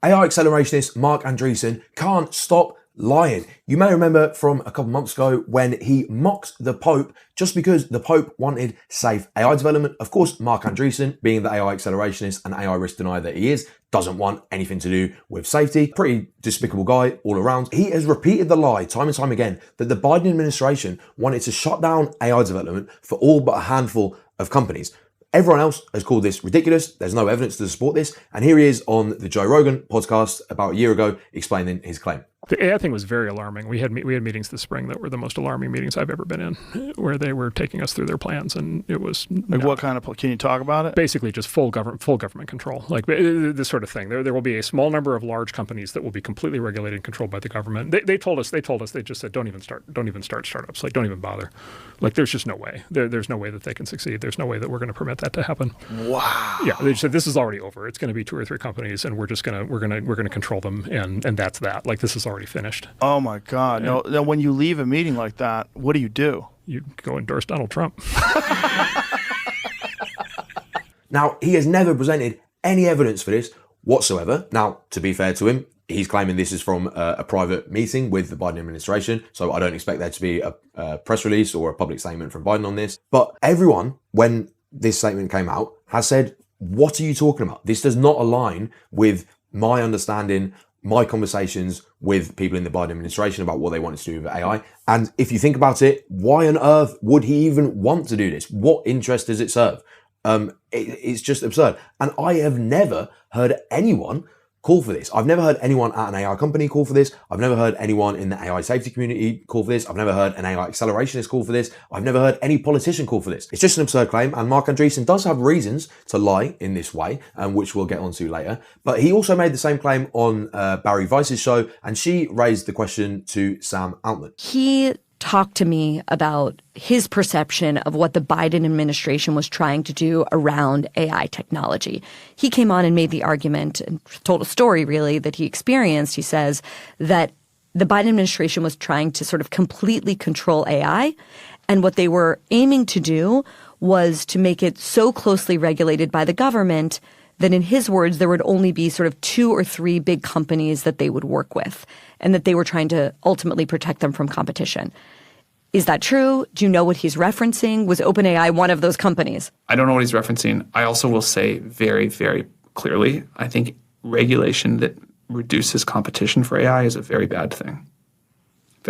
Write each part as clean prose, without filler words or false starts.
AI accelerationist Marc Andreessen can't stop lying. You may remember from a couple months ago when he mocked the Pope just because the Pope wanted safe AI development. Of course, Marc Andreessen, being the AI accelerationist and AI risk denier that he is, doesn't want anything to do with safety. Pretty despicable guy all around. He has repeated the lie time and time again that the Biden administration wanted to shut down AI development for all but a handful of companies. Everyone else has called this ridiculous. There's no evidence to support this. And here he is on the Joe Rogan podcast about a year ago explaining his claim. The AI thing was very alarming. We had meetings this spring that were the most alarming meetings I've ever been in, where they were taking us through their plans, and it was like what kind of? Can you talk about it? Basically, just full government control, like this sort of thing. There will be a small number of large companies that will be completely regulated and controlled by the government. They told us. They just said don't even start startups. Like don't even bother. Like there's just no way. There's no way that they can succeed. There's no way that we're going to permit that to happen. Wow. Yeah, they said this is already over. It's going to be 2 or 3 companies, and we're gonna control them, and that's that. Like this is already finished. Oh my God! Yeah. Now, when you leave a meeting like that, what do? You go endorse Donald Trump. Now, he has never presented any evidence for this whatsoever. Now, to be fair to him, he's claiming this is from a private meeting with the Biden administration, so I don't expect there to be a press release or a public statement from Biden on this. But everyone, when this statement came out, has said, what are you talking about? This does not align with my understanding, my conversations with people in the Biden administration about what they wanted to do with AI. And if you think about it, why on earth would he even want to do this? What interest does it serve? It's just absurd. And I have never heard anyone call for this. I've never heard anyone at an AI company call for this. I've never heard anyone in the AI safety community call for this. I've never heard an AI accelerationist call for this. I've never heard any politician call for this. It's just an absurd claim. And Marc Andreessen does have reasons to lie in this way, which we'll get onto later. But he also made the same claim on Barry Weiss's show, and she raised the question to Sam Altman. He talked to me about his perception of what the Biden administration was trying to do around AI technology. He came on and made the argument and told a story, really, that he experienced. He says that the Biden administration was trying to sort of completely control AI, and what they were aiming to do was to make it so closely regulated by the government that, in his words, there would only be sort of 2 or 3 big companies that they would work with, and that they were trying to ultimately protect them from competition. Is that true? Do you know what he's referencing? Was OpenAI one of those companies? I don't know what he's referencing. I also will say very, very clearly, I think regulation that reduces competition for AI is a very bad thing.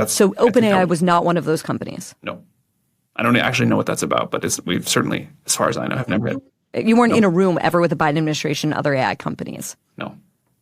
So OpenAI was not one of those companies? No. I don't actually know what that's about, but we've certainly, as far as I know, have never had. You weren't in a room ever with the Biden administration and other AI companies? No.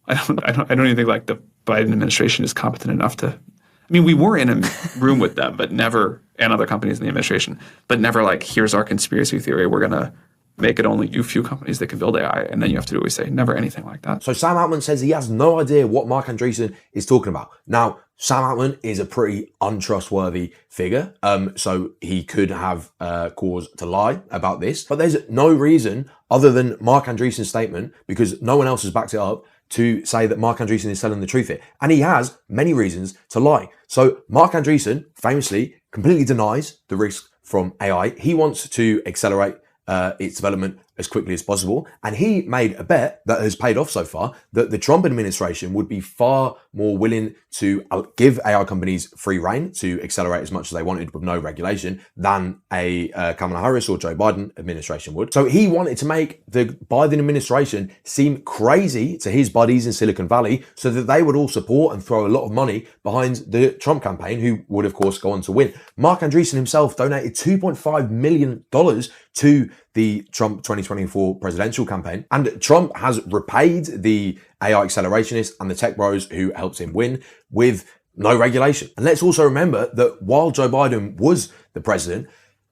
I don't even think like the Biden administration is competent enough to. I mean, we were in a room with them, but never, and other companies in the administration, but never like, here's our conspiracy theory. We're going to make it only you few companies that can build AI, and then you have to do what we say. Never anything like that. So Sam Altman says he has no idea what Marc Andreessen is talking about. Now, Sam Altman is a pretty untrustworthy figure, so he could have cause to lie about this. But there's no reason other than Marc Andreessen's statement, because no one else has backed it up, to say that Marc Andreessen is telling the truth here. And he has many reasons to lie. So Marc Andreessen famously completely denies the risk from AI. He wants to accelerate its development as quickly as possible. And he made a bet that has paid off so far that the Trump administration would be far more willing to give AI companies free rein to accelerate as much as they wanted with no regulation than a Kamala Harris or Joe Biden administration would. So he wanted to make the Biden administration seem crazy to his buddies in Silicon Valley so that they would all support and throw a lot of money behind the Trump campaign, who would of course go on to win. Marc Andreessen himself donated $2.5 million to the Trump 2024 presidential campaign. And Trump has repaid the AI accelerationists and the tech bros who helped him win with no regulation. And let's also remember that while Joe Biden was the president,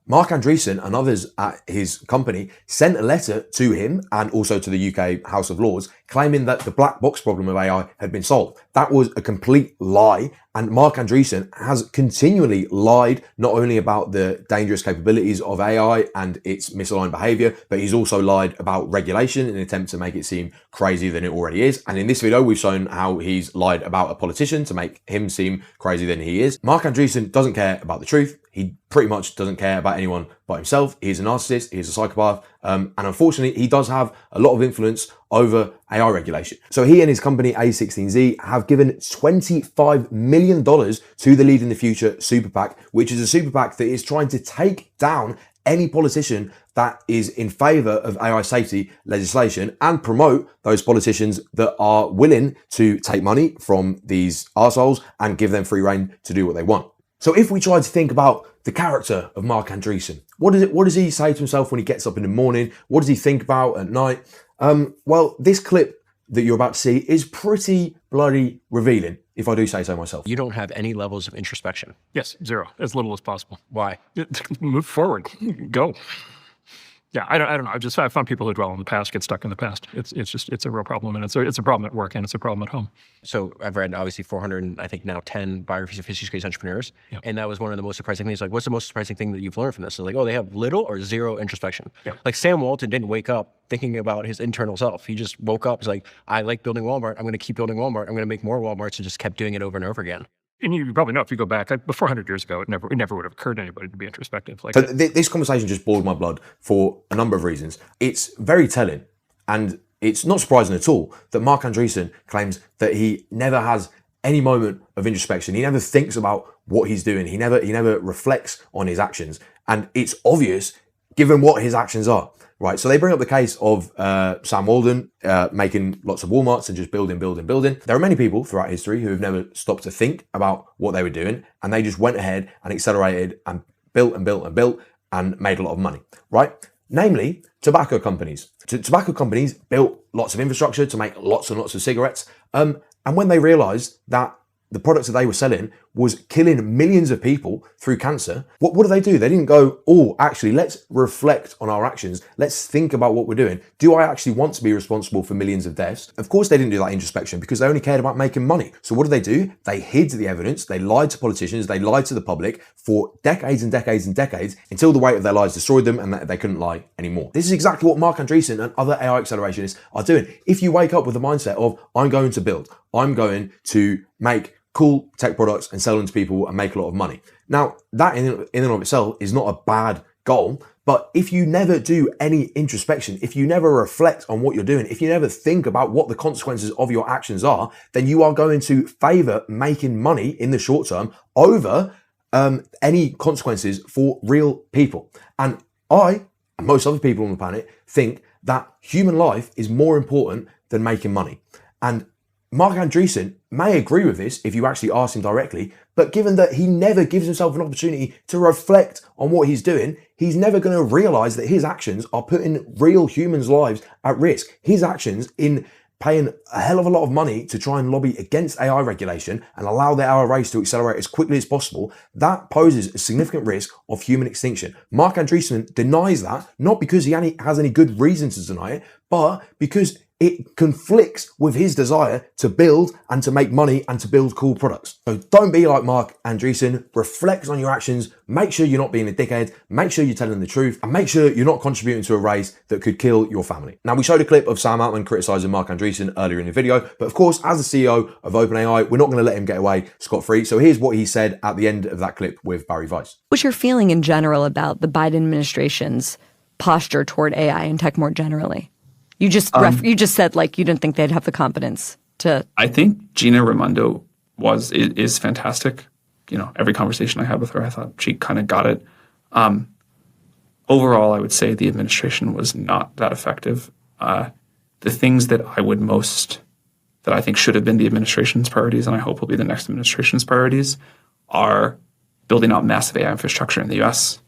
Marc Andreessen and others at his company sent a letter to him and also to the UK House of Lords claiming that the black box problem of AI had been solved. That was a complete lie. And Marc Andreessen has continually lied not only about the dangerous capabilities of AI and its misaligned behavior, but he's also lied about regulation in an attempt to make it seem crazier than it already is. And in this video, we've shown how he's lied about a politician to make him seem crazier than he is. Marc Andreessen doesn't care about the truth. He pretty much doesn't care about anyone but himself. He's a narcissist, he's a psychopath, and unfortunately, he does have a lot of influence over AI regulation. So he and his company A16Z have given $25 million to the Lead in the Future super PAC, which is a super PAC that is trying to take down any politician that is in favor of AI safety legislation and promote those politicians that are willing to take money from these arseholes and give them free rein to do what they want. So if we try to think about the character of Marc Andreessen, what does he say to himself when he gets up in the morning? What does he think about at night? Well, this clip that you're about to see is pretty bloody revealing, if I do say so myself. You don't have any levels of introspection. Yes, zero, as little as possible. Why? Move forward, go. Yeah, I don't know. I found people who dwell on the past get stuck in the past. It's a real problem, and it's a problem at work, and it's a problem at home. So I've read obviously 400, I think now 10 biographies of history-based entrepreneurs, Yep. and that was one of the most surprising things. Like, what's the most surprising thing that you've learned from this? So like, oh, they have little or zero introspection. Yep. Like Sam Walton didn't wake up thinking about his internal self. He just woke up, he's like, I like building Walmart. I'm going to keep building Walmart. I'm going to make more Walmarts, and just kept doing it over and over again. And you probably know if you go back, before 100 years ago, it never would have occurred to anybody to be introspective. Like So this conversation just boiled my blood for a number of reasons. It's very telling, and it's not surprising at all that Marc Andreessen claims that he never has any moment of introspection. He never thinks about what he's doing. He never reflects on his actions, and it's obvious given what his actions are. Right, so they bring up the case of Sam Walton making lots of Walmarts and just building. There are many people throughout history who have never stopped to think about what they were doing, and they just went ahead and accelerated and built and made a lot of money, right? Namely, tobacco companies. Tobacco companies built lots of infrastructure to make lots and lots of cigarettes, and when they realized that the products that they were selling was killing millions of people through cancer, what do? They didn't go, oh, actually, let's reflect on our actions. Let's think about what we're doing. Do I actually want to be responsible for millions of deaths? Of course, they didn't do that introspection because they only cared about making money. So what do? They hid the evidence. They lied to politicians. They lied to the public for decades and decades and decades until the weight of their lies destroyed them and they couldn't lie anymore. This is exactly what Marc Andreessen and other AI accelerationists are doing. If you wake up with the mindset of, I'm going to build, I'm going to make cool tech products and sell them to people and make a lot of money. Now, that in and of itself is not a bad goal, but if you never do any introspection, if you never reflect on what you're doing, if you never think about what the consequences of your actions are, then you are going to favor making money in the short term over any consequences for real people. And I, and most other people on the planet, think that human life is more important than making money. And Marc Andreessen may agree with this if you actually ask him directly, but given that he never gives himself an opportunity to reflect on what he's doing, he's never going to realize that his actions are putting real humans' lives at risk. His actions in paying a hell of a lot of money to try and lobby against AI regulation and allow the AI race to accelerate as quickly as possible, that poses a significant risk of human extinction. Marc Andreessen denies that, not because he has any good reason to deny it, but because it conflicts with his desire to build and to make money and to build cool products. So don't be like Marc Andreessen. Reflect on your actions. Make sure you're not being a dickhead. Make sure you're telling the truth. And make sure you're not contributing to a race that could kill your family. Now, we showed a clip of Sam Altman criticizing Marc Andreessen earlier in the video. But of course, as the CEO of OpenAI, we're not going to let him get away scot-free. So here's what he said at the end of that clip with Barry Weiss. What's your feeling in general about the Biden administration's posture toward AI and tech more generally? You just said like you didn't think they'd have the competence to. I think Gina Raimondo is fantastic. You know, every conversation I had with her, I thought she kind of got it. Overall, I would say the administration was not that effective. The things that I think should have been the administration's priorities, and I hope will be the next administration's priorities, are building out massive AI infrastructure in the U.S.,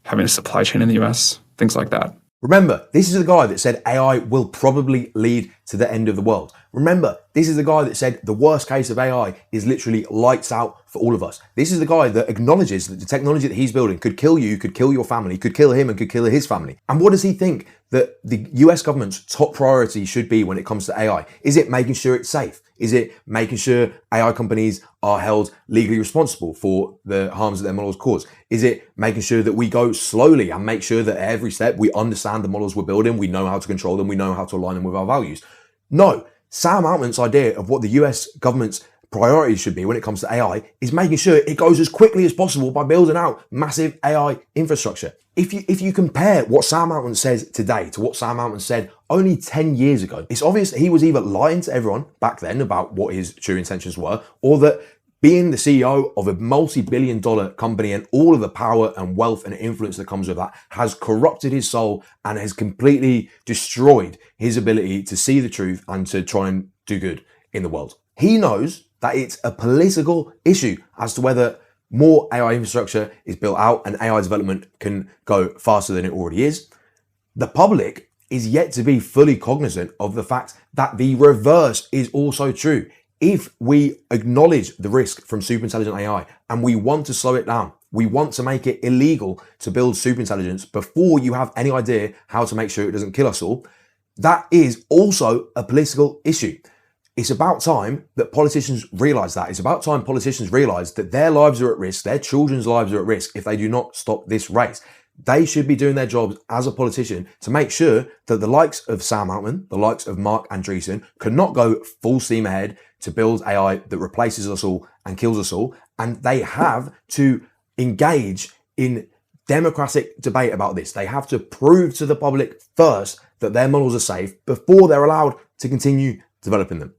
having a supply chain in the U.S., things like that. Remember, this is the guy that said AI will probably lead to the end of the world. Remember, this is the guy that said the worst case of AI is literally lights out for all of us. This is the guy that acknowledges that the technology that he's building could kill you, could kill your family, could kill him and could kill his family. And what does he think that the US government's top priority should be when it comes to AI? Is it making sure it's safe? Is it making sure AI companies are held legally responsible for the harms that their models cause? Is it making sure that we go slowly and make sure that at every step we understand the models we're building, we know how to control them, we know how to align them with our values? No. Sam Altman's idea of what the US government's priorities should be when it comes to AI is making sure it goes as quickly as possible by building out massive AI infrastructure. If you compare what Sam Altman says today to what Sam Altman said only 10 years ago, it's obvious that he was either lying to everyone back then about what his true intentions were, or that being the CEO of a multi-billion-dollar company and all of the power and wealth and influence that comes with that has corrupted his soul and has completely destroyed his ability to see the truth and to try and do good in the world. He knows that it's a political issue as to whether more AI infrastructure is built out and AI development can go faster than it already is. The public is yet to be fully cognizant of the fact that the reverse is also true. If we acknowledge the risk from superintelligent AI and we want to slow it down, we want to make it illegal to build superintelligence before you have any idea how to make sure it doesn't kill us all, that is also a political issue. It's about time that politicians realize that. It's about time politicians realize that their lives are at risk, their children's lives are at risk if they do not stop this race. They should be doing their jobs as a politician to make sure that the likes of Sam Altman, the likes of Marc Andreessen cannot go full steam ahead to build AI that replaces us all and kills us all. And they have to engage in democratic debate about this. They have to prove to the public first that their models are safe before they're allowed to continue developing them.